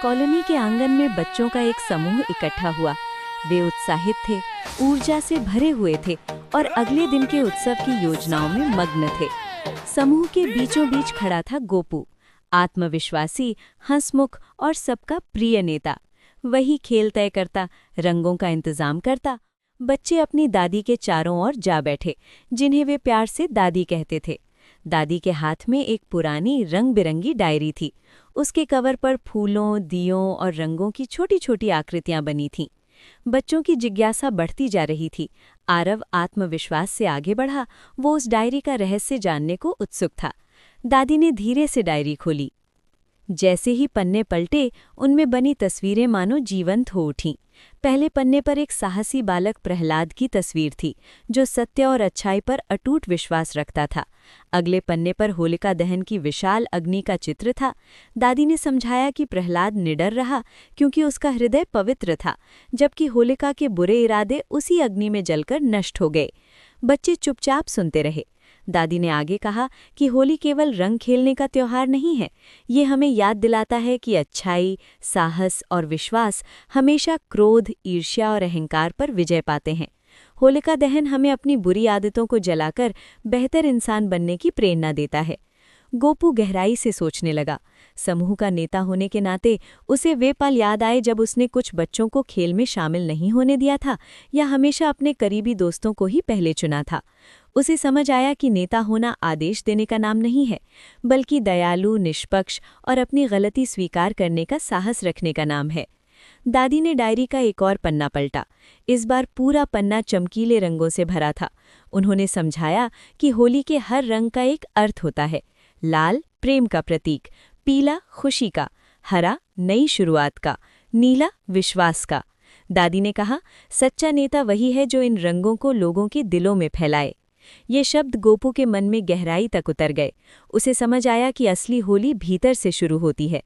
Colony के आंगन में बच्चों का एक समूह इकट्ठा हुआ। वे उत्साहित थे, ऊर्जा से भरे हुए थे और अगले दिन के उत्सव की योजनाओं में मग्न थे। समूह के बीचों बीच खड़ा था गोपू, आत्मविश्वासी, हंसमुख और सबका प्रिय नेता। वही खेल तय करता, रंगों का इंतजाम करता। बच्चे अपनी दादी के चारों ओर जा बैठे, जिन्हें वे प्यार से दादी कहते थे। दादी के हाथ में एक पुरानी रंग बिरंगी डायरी थी। उसके कवर पर फूलों, दियों और रंगों की छोटी छोटी आकृतियां बनी थीं। बच्चों की जिज्ञासा बढ़ती जा रही थी। आरव आत्मविश्वास से आगे बढ़ा। वो उस डायरी का रहस्य जानने को उत्सुक था। दादी ने धीरे से डायरी खोली। जैसे ही पन्ने पलटे, उनमें बनी तस्वीरें मानो जीवंत हो उठीं। पहले पन्ने पर एक साहसी बालक प्रहलाद की तस्वीर थी, जो सत्य और अच्छाई पर अटूट विश्वास रखता था। अगले पन्ने पर होलिका दहन की विशाल अग्नि का चित्र था। दादी ने समझाया कि प्रहलाद निडर रहा क्योंकि उसका हृदय पवित्र था, जबकि होलिका के बुरे इरादे उसी अग्नि में जलकर नष्ट हो गए। बच्चे चुपचाप सुनते रहे। दादी ने आगे कहा कि होली केवल रंग खेलने का त्योहार नहीं है। ये हमें याद दिलाता है कि अच्छाई, साहस और विश्वास हमेशा क्रोध, ईर्ष्या और अहंकार पर विजय पाते हैं। होलिका दहन हमें अपनी बुरी आदतों को जलाकर बेहतर इंसान बनने की प्रेरणा देता है। गोपू गहराई से सोचने लगा। समूह का नेता होने के नाते उसे वे पल याद आए जब उसने कुछ बच्चों को खेल में शामिल नहीं होने दिया था, या हमेशा अपने करीबी दोस्तों को ही पहले चुना था। उसे समझ आया कि नेता होना आदेश देने का नाम नहीं है, बल्कि दयालु, निष्पक्ष और अपनी गलती स्वीकार करने का साहस रखने का नाम है। दादी ने डायरी का एक और पन्ना पलटा। इस बार पूरा पन्ना चमकीले रंगों से भरा था। उन्होंने समझाया कि होली के हर रंग का एक अर्थ होता है। लाल प्रेम का प्रतीक, पीला खुशी का, हरा नई शुरुआत का, नीला विश्वास का। दादी ने कहा, सच्चा नेता वही है जो इन रंगों को लोगों के दिलों में फैलाए। ये शब्द गोपू के मन में गहराई तक उतर गए। उसे समझ आया कि असली होली भीतर से शुरू होती है।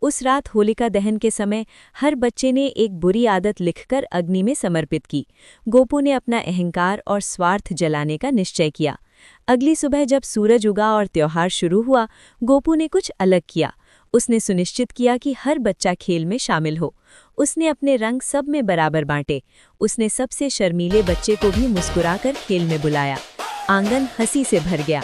उस रात होलिका दहन के समय हर बच्चे ने एक बुरी आदत लिखकर अग्नि में समर्पित की। गोपू ने अपना अहंकार और स्वार्थ जलाने का निश्चय किया। अगली सुबह जब सूरज उगा और त्योहार शुरू हुआ, गोपू ने कुछ अलग किया। उसने सुनिश्चित किया कि हर बच्चा खेल में शामिल हो। उसने अपने रंग सब में बराबर बांटे। उसने सबसे शर्मीले बच्चे को भी मुस्कुराकर खेल में बुलाया। आंगन हंसी से भर गया,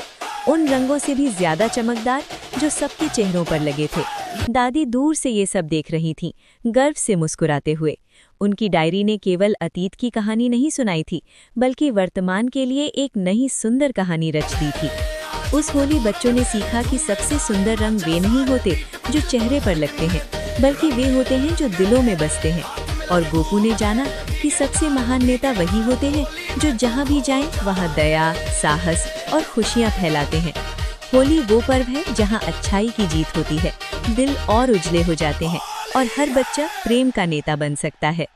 उन रंगों से भी ज्यादा चमकदार जो सबके चेहरों पर लगे थे। दादी दूर से ये सब देख रही थीं, गर्व से मुस्कुराते हुए। उनकी डायरी ने केवल अतीत की कहानी नहीं सुनाई थी, बल्कि वर्तमान के लिए एक नई सुंदर कहानी रच दी थी। उस होली बच्चों ने सीखा कि सबसे सुंदर रंग वे नहीं होते जो चेहरे पर लगते हैं, बल्कि वे होते हैं जो दिलों में बसते हैं। और गोपू ने जाना कि सबसे महान नेता वही होते हैं जो जहाँ भी जाएं वहाँ दया, साहस और खुशियाँ फैलाते हैं। होली वो पर्व है जहाँ अच्छाई की जीत होती है, दिल और उजले हो जाते हैं और हर बच्चा प्रेम का नेता बन सकता है।